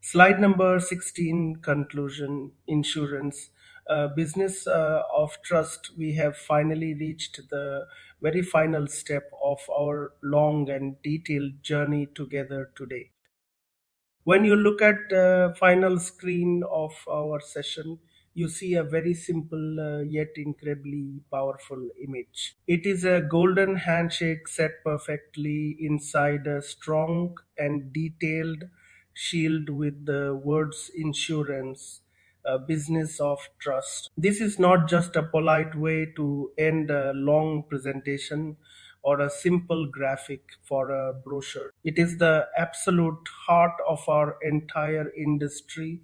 Slide number 16, conclusion, insurance. Business of trust. We have finally reached the very final step of our long and detailed journey together today. When you look at the final screen of our session, you see a very simple yet incredibly powerful image. It is a golden handshake set perfectly inside a strong and detailed shield with the words insurance, a business of trust. This is not just a polite way to end a long presentation or a simple graphic for a brochure. It is the absolute heart of our entire industry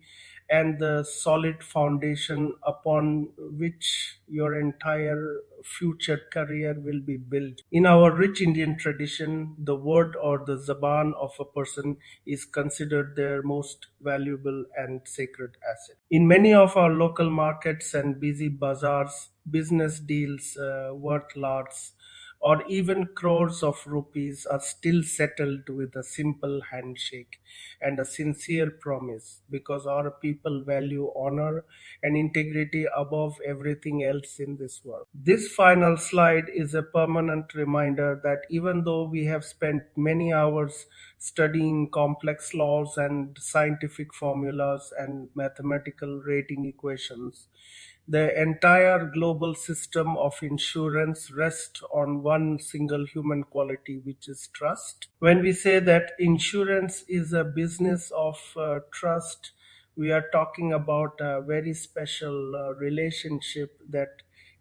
and the solid foundation upon which your entire future career will be built. In our rich Indian tradition, the word or the zaban of a person is considered their most valuable and sacred asset. In many of our local markets and busy bazaars, business deals worth lots or even crores of rupees are still settled with a simple handshake and a sincere promise because our people value honor and integrity above everything else in this world. This final slide is a permanent reminder that even though we have spent many hours studying complex laws and scientific formulas and mathematical rating equations, the entire global system of insurance rests on one single human quality, which is trust. When we say that insurance is a business of trust, we are talking about a very special relationship that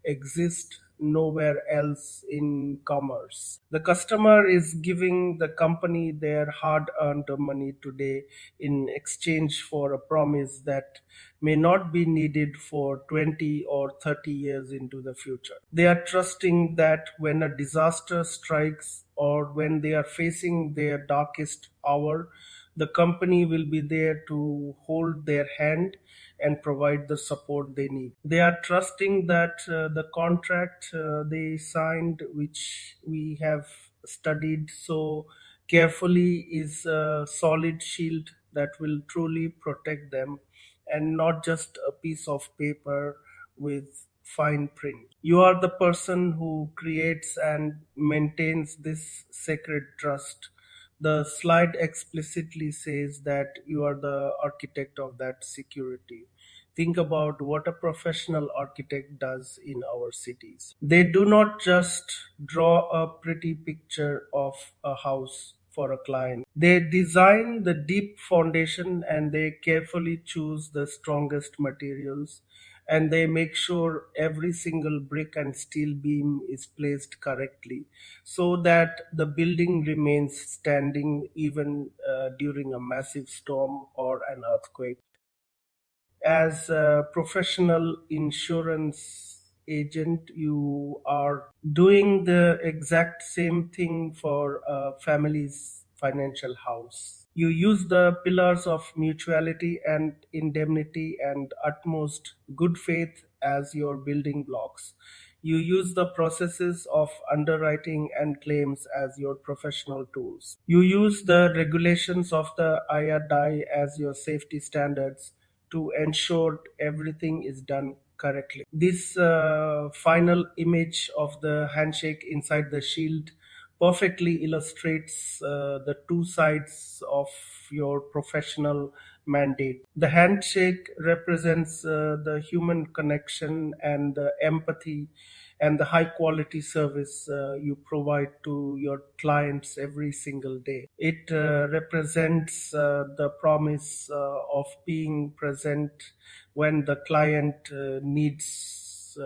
exists nowhere else in commerce. The customer is giving the company their hard earned money today in exchange for a promise that may not be needed for 20 or 30 years into the future. They are trusting that when a disaster strikes or when they are facing their darkest hour, the company will be there to hold their hand and provide the support they need. They are trusting that the contract they signed, which we have studied so carefully, is a solid shield that will truly protect them and not just a piece of paper with fine print. You are the person who creates and maintains this sacred trust. The slide explicitly says that you are the architect of that security. Think about what a professional architect does in our cities. They do not just draw a pretty picture of a house for a client. They design the deep foundation and they carefully choose the strongest materials and they make sure every single brick and steel beam is placed correctly so that the building remains standing even during a massive storm or an earthquake. As a professional insurance agent, you are doing the exact same thing for a family's financial house. You use the pillars of mutuality and indemnity and utmost good faith as your building blocks. You use the processes of underwriting and claims as your professional tools. You use the regulations of the IRDAI as your safety standards to ensure everything is done correctly. This final image of the handshake inside the shield perfectly illustrates the two sides of your professional mandate. The handshake represents the human connection and the empathy and the high quality service you provide to your clients every single day. It represents the promise of being present when the client needs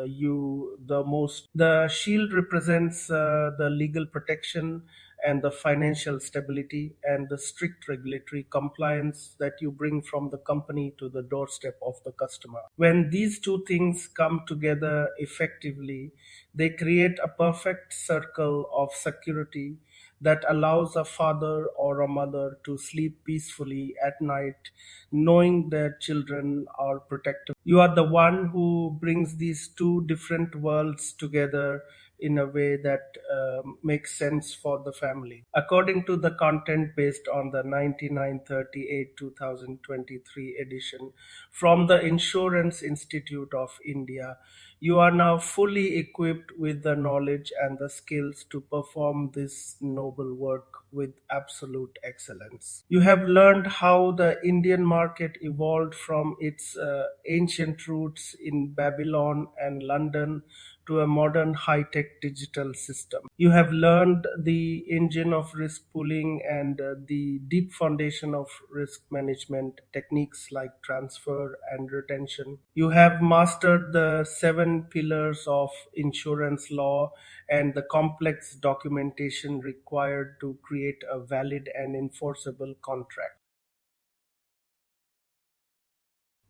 you the most. The shield represents the legal protection and the financial stability and the strict regulatory compliance that you bring from the company to the doorstep of the customer. When these two things come together effectively, they create a perfect circle of security that allows a father or a mother to sleep peacefully at night, knowing their children are protected. You are the one who brings these two different worlds together in a way that makes sense for the family. According to the content based on the 9938 2023 edition from the Insurance Institute of India, you are now fully equipped with the knowledge and the skills to perform this noble work with absolute excellence. You have learned how the Indian market evolved from its ancient roots in Babylon and London to a modern high tech digital system. You have learned the engine of risk pooling and the deep foundation of risk management techniques like transfer and retention. You have mastered the seven pillars of insurance law and the complex documentation required to create a valid and enforceable contract.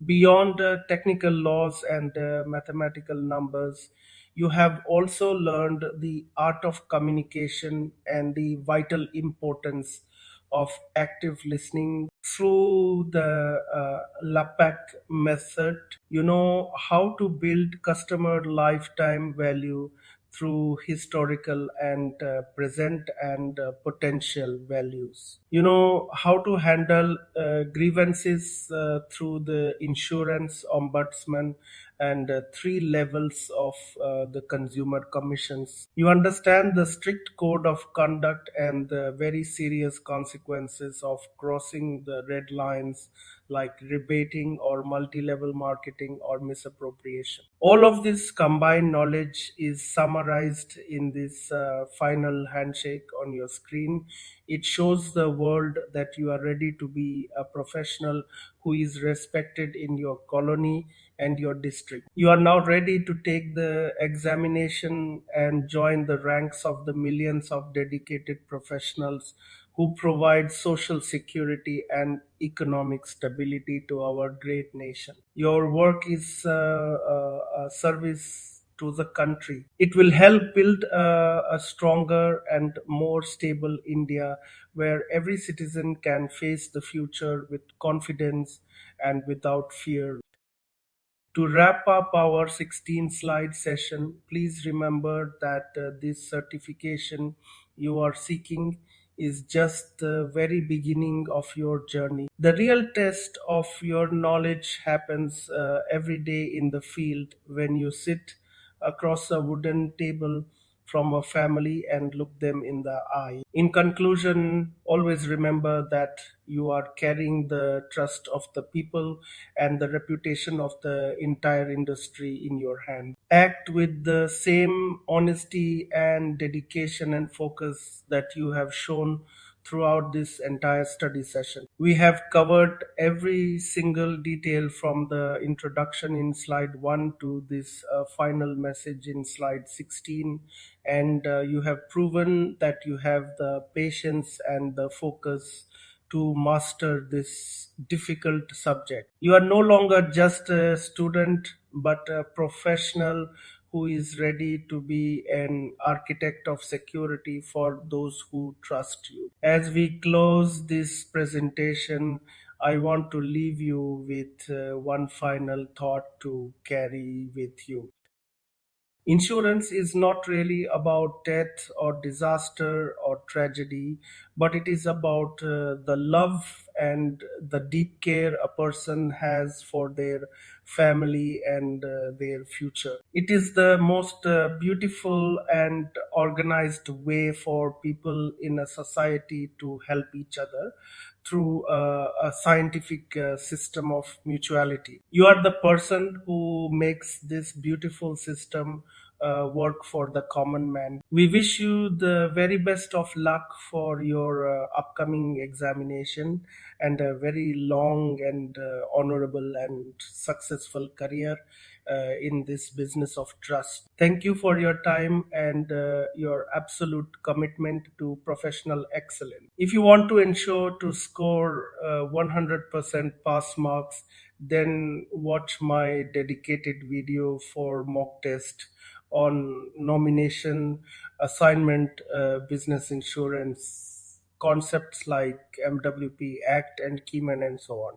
Beyond technical laws and mathematical numbers, you have also learned the art of communication and the vital importance of active listening through the LAPAC method. You know how to build customer lifetime value through historical and present and potential values. You know how to handle grievances through the insurance ombudsman and three levels of the consumer commissions. You understand the strict code of conduct and the very serious consequences of crossing the red lines like rebating or multi-level marketing or misappropriation. All of this combined knowledge is summarized in this final handshake on your screen. It shows the world that you are ready to be a professional who is respected in your colony and your district. You are now ready to take the examination and join the ranks of the millions of dedicated professionals who provide social security and economic stability to our great nation. Your work is a service to the country. It will help build a stronger and more stable India where every citizen can face the future with confidence and without fear. To wrap up our 16 slide session, please remember that this certification you are seeking is just the very beginning of your journey. The real test of your knowledge happens every day in the field when you sit across a wooden table from a family and look them in the eye. In conclusion, always remember that you are carrying the trust of the people and the reputation of the entire industry in your hand. Act with the same honesty and dedication and focus that you have shown throughout this entire study session. We have covered every single detail from the introduction in slide 1 to this final message in slide 16, and you have proven that you have the patience and the focus to master this difficult subject. You are no longer just a student, but a professional who is ready to be an architect of security for those who trust you. As we close this presentation, I want to leave you with one final thought to carry with you. Insurance is not really about death or disaster or tragedy, but it is about the love and the deep care a person has for their family and their future. It is the most beautiful and organized way for people in a society to help each other through a scientific system of mutuality. You are the person who makes this beautiful system work for the common man. We wish you the very best of luck for your upcoming examination and a very long and honorable and successful career in this business of trust. Thank you for your time and your absolute commitment to professional excellence. If you want to ensure to score 100% pass marks, then watch my dedicated video for mock test on nomination, assignment, business insurance, concepts like MWP Act and Keyman and so on.